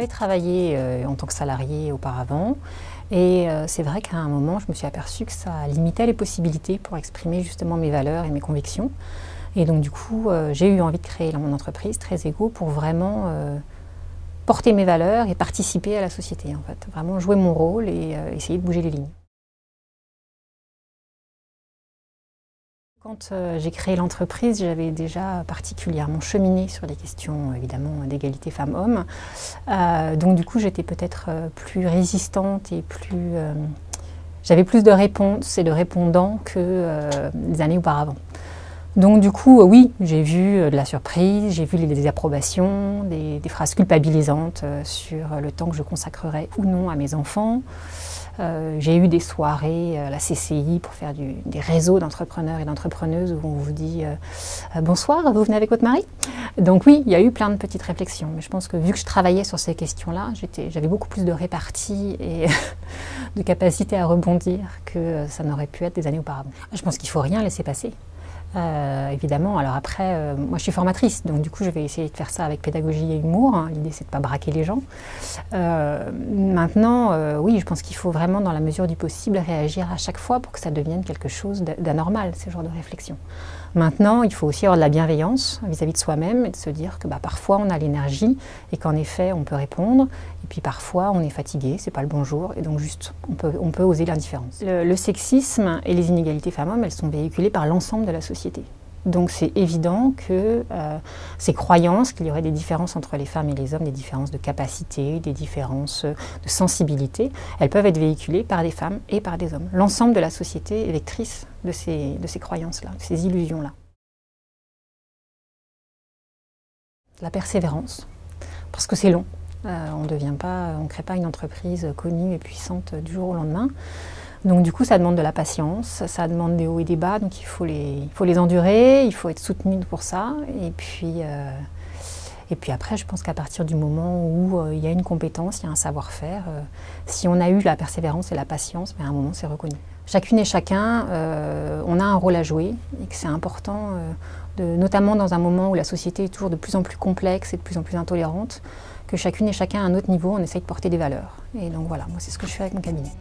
j'avais travaillé en tant que salariée auparavant et c'est vrai qu'à un moment, je me suis aperçue que ça limitait les possibilités pour exprimer justement mes valeurs et mes convictions. Et donc du coup, j'ai eu envie de créer mon entreprise Très Ego pour vraiment porter mes valeurs et participer à la société en fait. Vraiment jouer mon rôle et essayer de bouger les lignes. Quand j'ai créé l'entreprise, j'avais déjà particulièrement cheminé sur les questions évidemment d'égalité femmes-hommes. Donc du coup, j'étais peut-être plus résistante et j'avais plus de réponses et de répondants que les années auparavant. Donc du coup, oui, j'ai vu de la surprise, j'ai vu des désapprobations, des phrases culpabilisantes sur le temps que je consacrerais ou non à mes enfants. J'ai eu des soirées à la CCI pour faire des réseaux d'entrepreneurs et d'entrepreneuses où on vous dit bonsoir, vous venez avec votre mari? Donc oui, il y a eu plein de petites réflexions. Mais je pense que vu que je travaillais sur ces questions-là, j'avais beaucoup plus de répartie et de capacité à rebondir que ça n'aurait pu être des années auparavant. Je pense qu'il ne faut rien laisser passer. Évidemment, alors après, moi je suis formatrice, donc du coup je vais essayer de faire ça avec pédagogie et humour, hein. L'idée c'est de ne pas braquer les gens. Maintenant, oui, je pense qu'il faut vraiment dans la mesure du possible réagir à chaque fois pour que ça devienne quelque chose d'anormal, ce genre de réflexion. Maintenant, il faut aussi avoir de la bienveillance vis-à-vis de soi-même et de se dire que parfois on a l'énergie et qu'en effet on peut répondre, et puis parfois on est fatigué, c'est pas le bon jour, et donc juste on peut oser l'indifférence. Le sexisme et les inégalités femmes-hommes, elles sont véhiculées par l'ensemble de la société. Donc c'est évident que ces croyances qu'il y aurait des différences entre les femmes et les hommes, des différences de capacité, des différences de sensibilité, elles peuvent être véhiculées par des femmes et par des hommes. L'ensemble de la société est vectrice de ces croyances-là, de ces illusions-là. La persévérance, parce que c'est long. On ne crée pas une entreprise connue et puissante du jour au lendemain. Donc du coup, ça demande de la patience, ça demande des hauts et des bas, donc il faut les endurer, il faut être soutenu pour ça. Et puis après, je pense qu'à partir du moment où il y a une compétence, il y a un savoir-faire, si on a eu la persévérance et la patience, à un moment, c'est reconnu. Chacune et chacun, on a un rôle à jouer et que c'est important, notamment dans un moment où la société est toujours de plus en plus complexe et de plus en plus intolérante, que chacune et chacun à un autre niveau, on essaye de porter des valeurs. Et donc voilà, moi c'est ce que je fais avec mon cabinet.